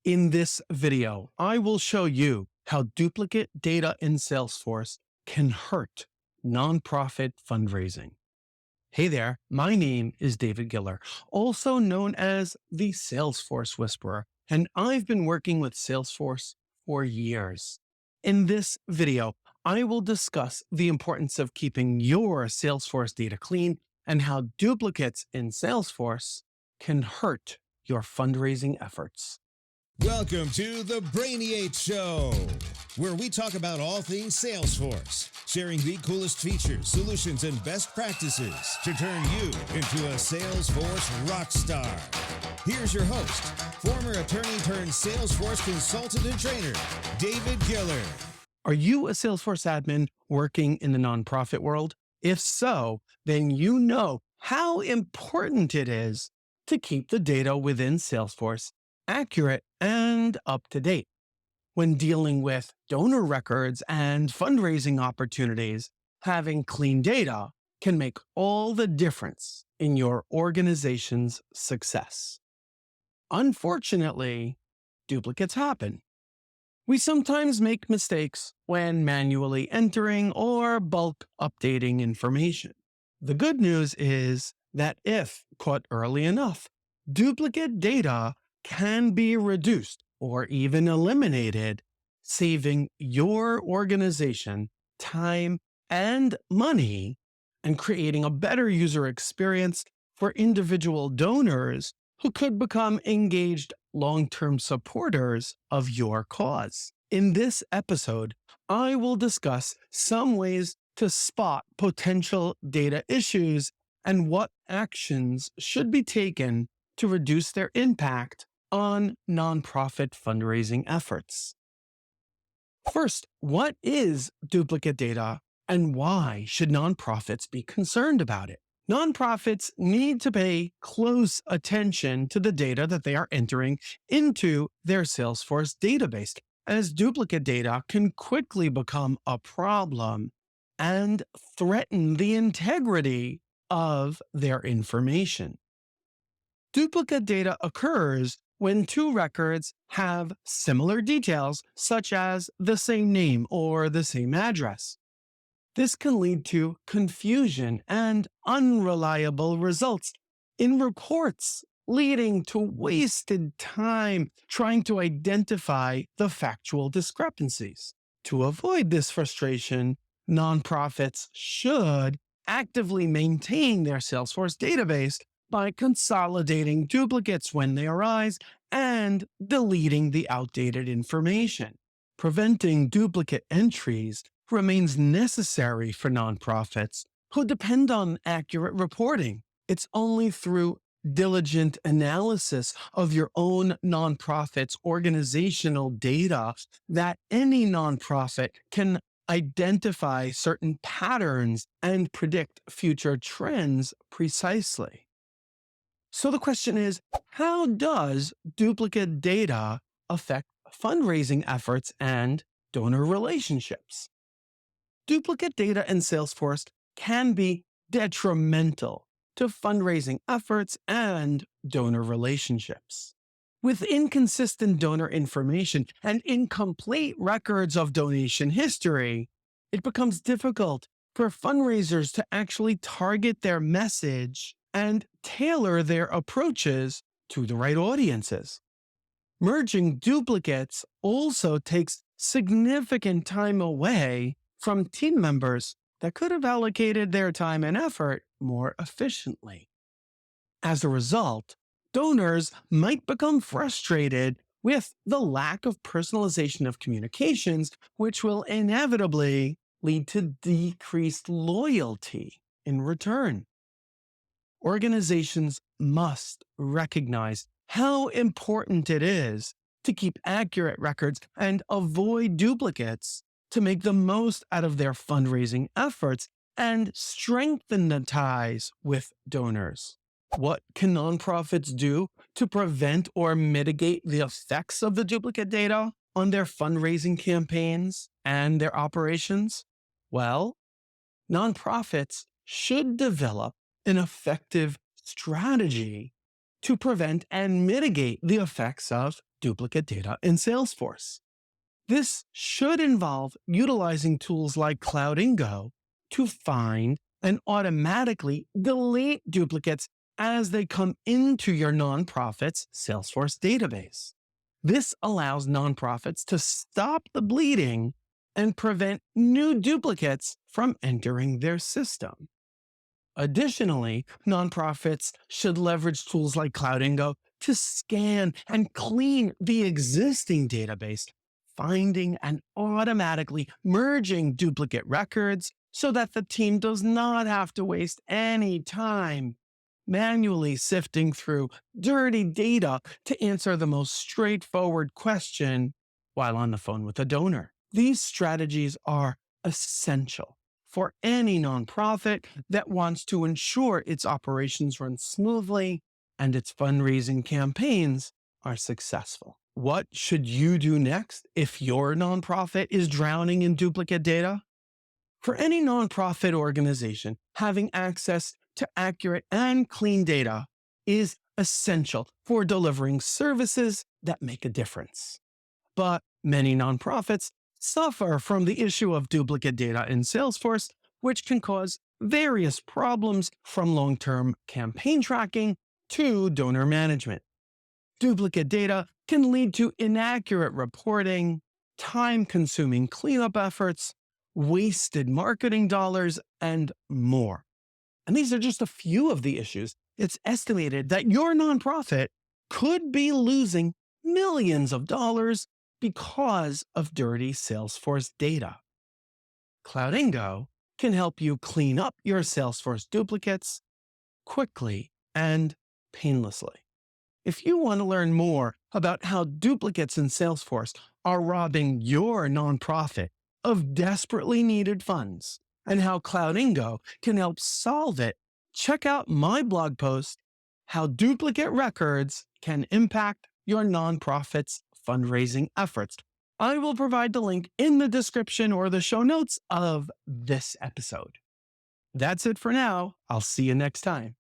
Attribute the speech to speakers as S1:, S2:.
S1: In this video, I will show you how duplicate data in Salesforce can hurt nonprofit fundraising. Hey there, my name is David Giller, also known as the Salesforce Whisperer, and I've been working with Salesforce for years. In this video, I will discuss the importance of keeping your Salesforce data clean and how duplicates in Salesforce can hurt your fundraising efforts.
S2: Welcome to the Brainiate Show, where we talk about all things Salesforce, sharing the coolest features, solutions, and best practices to turn you into a Salesforce rock star. Here's your host, former attorney turned Salesforce consultant and trainer, David Giller.
S1: Are you a Salesforce admin working in the nonprofit world? If so, then you know how important it is to keep the data within Salesforce accurate and up to date. When dealing with donor records and fundraising opportunities, having clean data can make all the difference in your organization's success. Unfortunately, duplicates happen. We sometimes make mistakes when manually entering or bulk updating information. The good news is that if caught early enough, duplicate data can be reduced or even eliminated, saving your organization time and money and creating a better user experience for individual donors who could become engaged long-term supporters of your cause. In this episode, I will discuss some ways to spot potential data issues and what actions should be taken to reduce their impact on nonprofit fundraising efforts. First, what is duplicate data and why should nonprofits be concerned about it? Nonprofits need to pay close attention to the data that they are entering into their Salesforce database, as duplicate data can quickly become a problem and threaten the integrity of their information. Duplicate data occurs when two records have similar details, such as the same name or the same address. This can lead to confusion and unreliable results in reports, leading to wasted time trying to identify the factual discrepancies. To avoid this frustration, nonprofits should actively maintain their Salesforce database by consolidating duplicates when they arise and deleting the outdated information. Preventing duplicate entries remains necessary for nonprofits who depend on accurate reporting. It's only through diligent analysis of your own nonprofit's organizational data that any nonprofit can identify certain patterns and predict future trends precisely. So the question is, how does duplicate data affect fundraising efforts and donor relationships? Duplicate data in Salesforce can be detrimental to fundraising efforts and donor relationships. With inconsistent donor information and incomplete records of donation history, it becomes difficult for fundraisers to actually target their message and tailor their approaches to the right audiences. Merging duplicates also takes significant time away from team members that could have allocated their time and effort more efficiently. As a result, donors might become frustrated with the lack of personalization of communications, which will inevitably lead to decreased loyalty in return. Organizations must recognize how important it is to keep accurate records and avoid duplicates to make the most out of their fundraising efforts and strengthen the ties with donors. What can nonprofits do to prevent or mitigate the effects of the duplicate data on their fundraising campaigns and their operations? Well, nonprofits should develop an effective strategy to prevent and mitigate the effects of duplicate data in Salesforce. This should involve utilizing tools like Cloudingo to find and automatically delete duplicates as they come into your nonprofit's Salesforce database. This allows nonprofits to stop the bleeding and prevent new duplicates from entering their system. Additionally, nonprofits should leverage tools like Cloudingo to scan and clean the existing database, finding and automatically merging duplicate records so that the team does not have to waste any time manually sifting through dirty data to answer the most straightforward question while on the phone with a donor. These strategies are essential for any nonprofit that wants to ensure its operations run smoothly and its fundraising campaigns are successful. What should you do next if your nonprofit is drowning in duplicate data? For any nonprofit organization, having access to accurate and clean data is essential for delivering services that make a difference. But many nonprofits suffer from the issue of duplicate data in Salesforce, which can cause various problems from long-term campaign tracking to donor management. Duplicate data can lead to inaccurate reporting, time-consuming cleanup efforts, wasted marketing dollars, and more. And these are just a few of the issues. It's estimated that your nonprofit could be losing millions of dollars because of dirty Salesforce data. Cloudingo can help you clean up your Salesforce duplicates quickly and painlessly. If you want to learn more about how duplicates in Salesforce are robbing your nonprofit of desperately needed funds and how Cloudingo can help solve it, check out my blog post, How Duplicate Records Can Impact Your Nonprofit's Fundraising Efforts. I will provide the link in the description or the show notes of this episode. That's it for now. I'll see you next time.